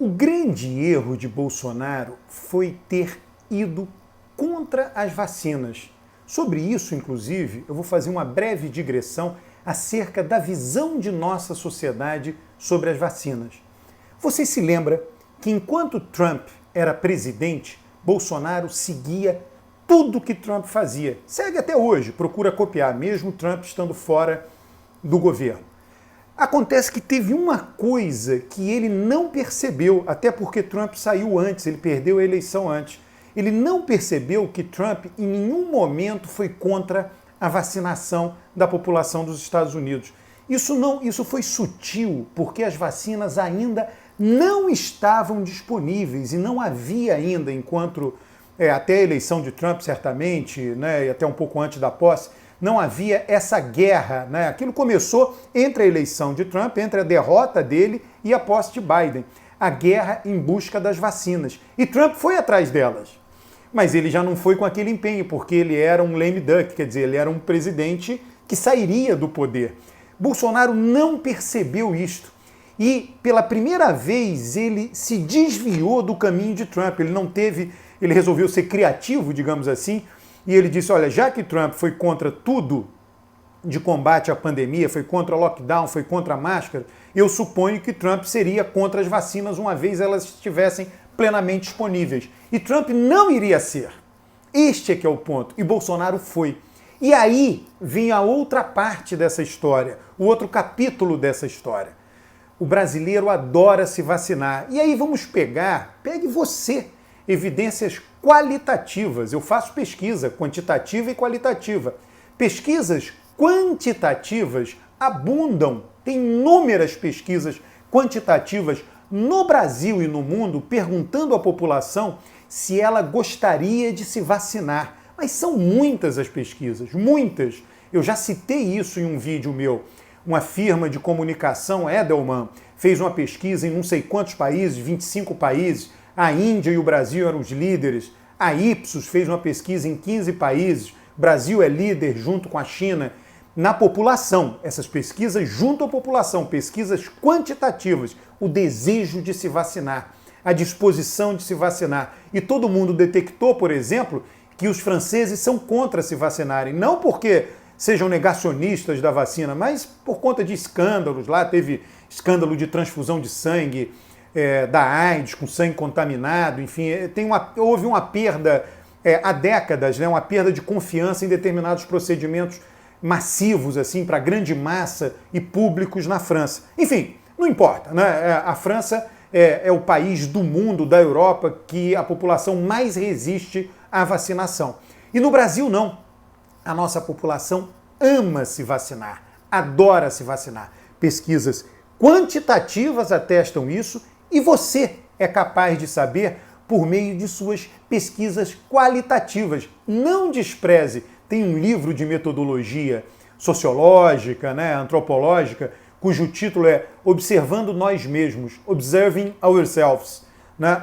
O grande erro de Bolsonaro foi ter ido contra as vacinas. Sobre isso, inclusive, eu vou fazer uma breve digressão acerca da visão de nossa sociedade sobre as vacinas. Você se lembra que enquanto Trump era presidente, Bolsonaro seguia tudo que Trump fazia. Segue até hoje, procura copiar, mesmo Trump estando fora do governo. Acontece que teve uma coisa que ele não percebeu, até porque Trump saiu antes, ele perdeu a eleição antes. Ele não percebeu que Trump em nenhum momento foi contra a vacinação da população dos Estados Unidos. Isso foi sutil, porque as vacinas ainda não estavam disponíveis e não havia ainda, enquanto até a eleição de Trump, certamente, né, e até um pouco antes da posse, não havia essa guerra, né? Aquilo começou entre a eleição de Trump, entre a derrota dele e a posse de Biden. A guerra em busca das vacinas. E Trump foi atrás delas. Mas ele já não foi com aquele empenho, porque ele era um lame duck, quer dizer, ele era um presidente que sairia do poder. Bolsonaro não percebeu isto. E, pela primeira vez, ele se desviou do caminho de Trump. Ele resolveu ser criativo, digamos assim, e ele disse, olha, já que Trump foi contra tudo de combate à pandemia, foi contra o lockdown, foi contra a máscara, eu suponho que Trump seria contra as vacinas uma vez elas estivessem plenamente disponíveis. E Trump não iria ser. Este é que é o ponto. E Bolsonaro foi. E aí vem a outra parte dessa história, o outro capítulo dessa história. O brasileiro adora se vacinar. E aí vamos pegue você, evidências qualitativas. Eu faço pesquisa quantitativa e qualitativa. Pesquisas quantitativas abundam. Tem inúmeras pesquisas quantitativas no Brasil e no mundo perguntando à população se ela gostaria de se vacinar. Mas são muitas as pesquisas, muitas. Eu já citei isso em um vídeo meu. Uma firma de comunicação, Edelman, fez uma pesquisa em não sei quantos países, 25 países. A Índia e o Brasil eram os líderes. A Ipsos fez uma pesquisa em 15 países. O Brasil é líder junto com a China. Na população, essas pesquisas junto à população, pesquisas quantitativas, o desejo de se vacinar, a disposição de se vacinar. E todo mundo detectou, por exemplo, que os franceses são contra se vacinarem. Não porque sejam negacionistas da vacina, mas por conta de escândalos. Lá teve escândalo de transfusão de sangue, da AIDS, com sangue contaminado, enfim, houve uma perda há décadas, né, uma perda de confiança em determinados procedimentos massivos, assim, para grande massa e públicos na França. Enfim, não importa, né? A França é o país do mundo, da Europa, que a população mais resiste à vacinação. E no Brasil, não. A nossa população ama se vacinar, adora se vacinar. Pesquisas quantitativas atestam isso e você é capaz de saber por meio de suas pesquisas qualitativas. Não despreze. Tem um livro de metodologia sociológica, né, antropológica, cujo título é Observando Nós Mesmos, Observing Ourselves. Né?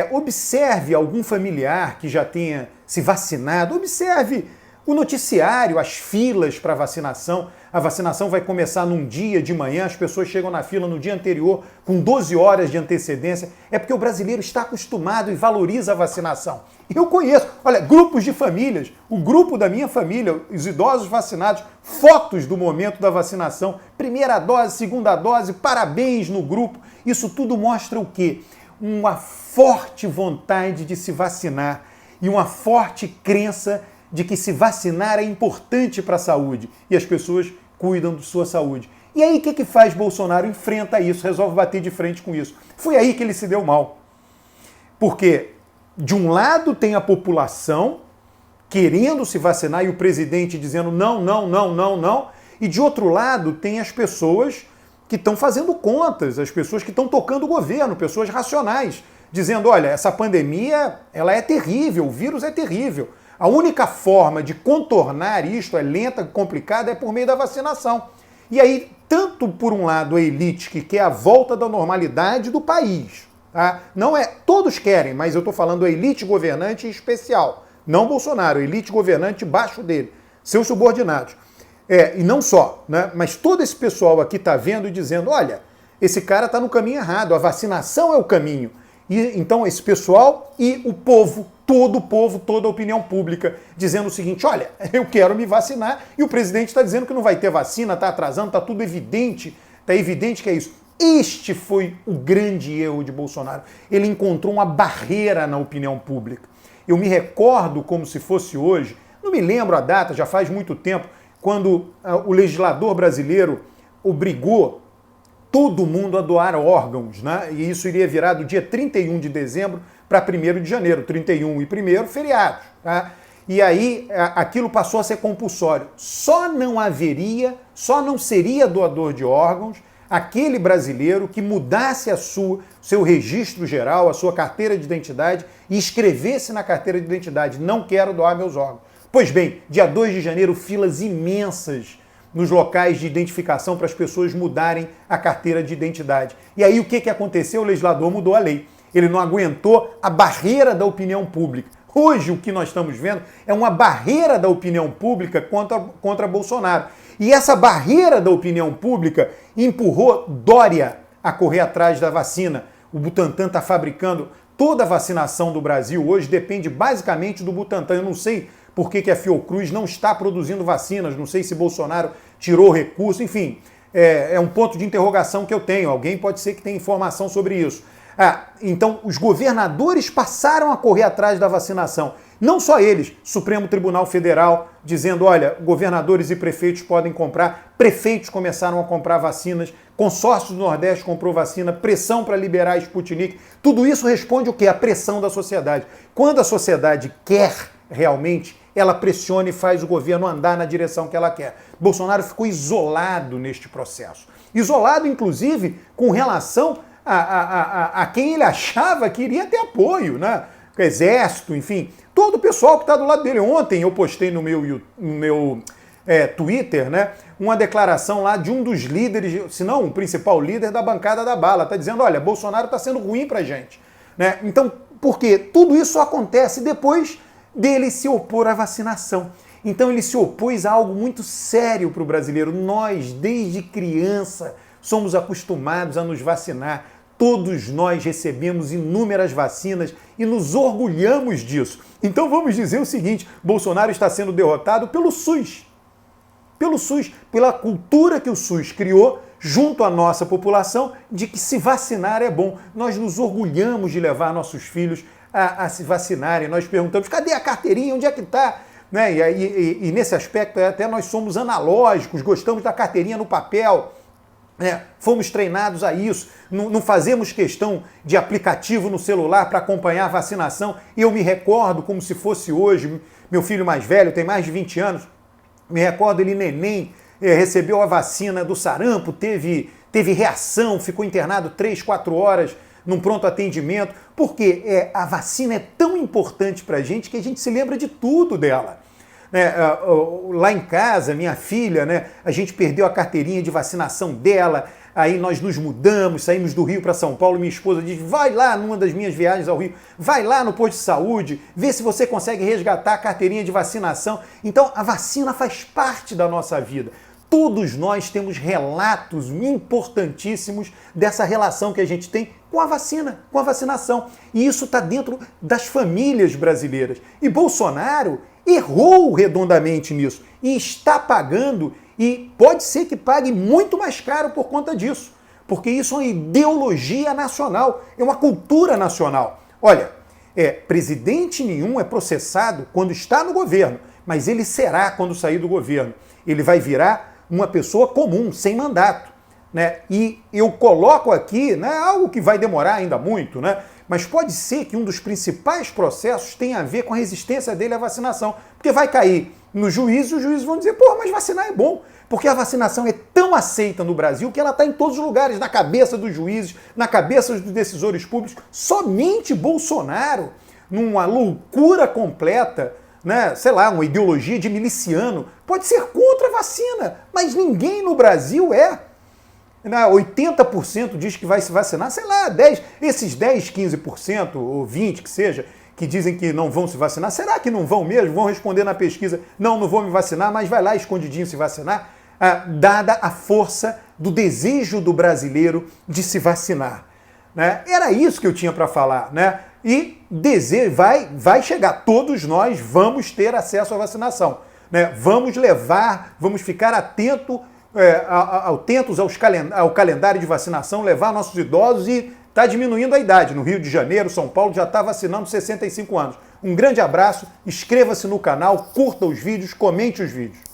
Observe algum familiar que já tenha se vacinado, observe o noticiário, as filas para vacinação. A vacinação vai começar num dia de manhã, as pessoas chegam na fila no dia anterior, com 12 horas de antecedência. É porque o brasileiro está acostumado e valoriza a vacinação. Eu conheço, olha, grupos de famílias, o grupo da minha família, os idosos vacinados, fotos do momento da vacinação, primeira dose, segunda dose, parabéns no grupo. Isso tudo mostra o quê? Uma forte vontade de se vacinar e uma forte crença de que se vacinar é importante para a saúde e as pessoas cuidam de sua saúde. E aí o que faz Bolsonaro? Enfrenta isso, resolve bater de frente com isso. Foi aí que ele se deu mal. Porque de um lado tem a população querendo se vacinar e o presidente dizendo não, não, não, não, não, e de outro lado tem as pessoas que estão fazendo contas, as pessoas que estão tocando o governo, pessoas racionais, dizendo, olha, essa pandemia ela é terrível, o vírus é terrível. A única forma de contornar isto, é lenta, complicada, é por meio da vacinação. E aí, tanto por um lado a elite que quer a volta da normalidade do país, tá? Não é, todos querem, mas eu estou falando a elite governante em especial, não Bolsonaro, a elite governante baixo dele, seus subordinados. E não só, né? Mas todo esse pessoal aqui está vendo e dizendo, olha, esse cara está no caminho errado, a vacinação é o caminho. E então esse pessoal e o povo, toda a opinião pública, dizendo o seguinte, olha, eu quero me vacinar e o presidente está dizendo que não vai ter vacina, está atrasando, está tudo evidente, está evidente que é isso. Este foi o grande erro de Bolsonaro. Ele encontrou uma barreira na opinião pública. Eu me recordo como se fosse hoje, não me lembro a data, já faz muito tempo, quando o legislador brasileiro obrigou todo mundo a doar órgãos, né? E isso iria virar do dia 31 de dezembro para 1º de janeiro, 31 e 1º, feriados, tá? E aí aquilo passou a ser compulsório. Só não seria doador de órgãos aquele brasileiro que mudasse seu registro geral, a sua carteira de identidade e escrevesse na carteira de identidade, não quero doar meus órgãos. Pois bem, dia 2 de janeiro, filas imensas nos locais de identificação para as pessoas mudarem a carteira de identidade. E aí o que aconteceu? O legislador mudou a lei. Ele não aguentou a barreira da opinião pública. Hoje o que nós estamos vendo é uma barreira da opinião pública contra Bolsonaro. E essa barreira da opinião pública empurrou Dória a correr atrás da vacina. O Butantan está fabricando toda a vacinação do Brasil hoje, depende basicamente do Butantan. Eu não sei por que a Fiocruz não está produzindo vacinas, não sei se Bolsonaro tirou recurso, enfim, é um ponto de interrogação que eu tenho. Alguém pode ser que tenha informação sobre isso. Então, os governadores passaram a correr atrás da vacinação. Não só eles, Supremo Tribunal Federal dizendo, olha, governadores e prefeitos podem comprar, prefeitos começaram a comprar vacinas, consórcio do Nordeste comprou vacina, pressão para liberar a Sputnik. Tudo isso responde o quê? A pressão da sociedade. Quando a sociedade quer realmente, ela pressiona e faz o governo andar na direção que ela quer. Bolsonaro ficou isolado neste processo. Isolado, inclusive, com relação a quem ele achava que iria ter apoio, né? O Exército, enfim, todo o pessoal que está do lado dele. Ontem eu postei no meu Twitter, né, uma declaração lá de um dos líderes, se não o principal líder da bancada da bala, está dizendo, olha, Bolsonaro está sendo ruim para a gente. Né? Então, por quê? Tudo isso acontece depois dele se opor à vacinação. Então ele se opôs a algo muito sério para o brasileiro. Nós, desde criança, somos acostumados a nos vacinar. Todos nós recebemos inúmeras vacinas e nos orgulhamos disso. Então vamos dizer o seguinte, Bolsonaro está sendo derrotado pelo SUS. Pelo SUS, pela cultura que o SUS criou junto à nossa população de que se vacinar é bom. Nós nos orgulhamos de levar nossos filhos a se vacinarem. Nós perguntamos, cadê a carteirinha? Onde é que está? Né? E nesse aspecto até nós somos analógicos, gostamos da carteirinha no papel. Fomos treinados a isso, não fazemos questão de aplicativo no celular para acompanhar a vacinação. Eu me recordo como se fosse hoje, meu filho mais velho, tem mais de 20 anos, me recordo ele neném, recebeu a vacina do sarampo, teve reação, ficou internado 3, 4 horas num pronto atendimento, porque a vacina é tão importante para a gente que a gente se lembra de tudo dela. Lá em casa, minha filha, né, a gente perdeu a carteirinha de vacinação dela, aí nós nos mudamos, saímos do Rio para São Paulo, minha esposa diz, vai lá numa das minhas viagens ao Rio, vai lá no posto de saúde, vê se você consegue resgatar a carteirinha de vacinação. Então a vacina faz parte da nossa vida. Todos nós temos relatos importantíssimos dessa relação que a gente tem com a vacina, com a vacinação. E isso está dentro das famílias brasileiras. E Bolsonaro errou redondamente nisso e está pagando, e pode ser que pague muito mais caro por conta disso, porque isso é uma ideologia nacional, é uma cultura nacional. Olha, presidente nenhum é processado quando está no governo, mas ele será quando sair do governo. Ele vai virar uma pessoa comum, sem mandato. Né? E eu coloco aqui, né, algo que vai demorar ainda muito, né? Mas pode ser que um dos principais processos tenha a ver com a resistência dele à vacinação. Porque vai cair no juízo e os juízes vão dizer, pô, mas vacinar é bom. Porque a vacinação é tão aceita no Brasil que ela está em todos os lugares, na cabeça dos juízes, na cabeça dos decisores públicos. Somente Bolsonaro, numa loucura completa, né, sei lá, uma ideologia de miliciano, pode ser contra a vacina, mas ninguém no Brasil é. 80% diz que vai se vacinar, sei lá, esses 10, 15% ou 20% que seja, que dizem que não vão se vacinar, será que não vão mesmo? Vão responder na pesquisa, não vou me vacinar, mas vai lá escondidinho se vacinar, dada a força do desejo do brasileiro de se vacinar. Né? Era isso que eu tinha para falar, né? E desejo vai chegar. Todos nós vamos ter acesso à vacinação, né? Vamos levar, vamos ficar atentos ao calendário de vacinação, levar nossos idosos e está diminuindo a idade. No Rio de Janeiro, São Paulo já está vacinando 65 anos. Um grande abraço, inscreva-se no canal, curta os vídeos, comente os vídeos.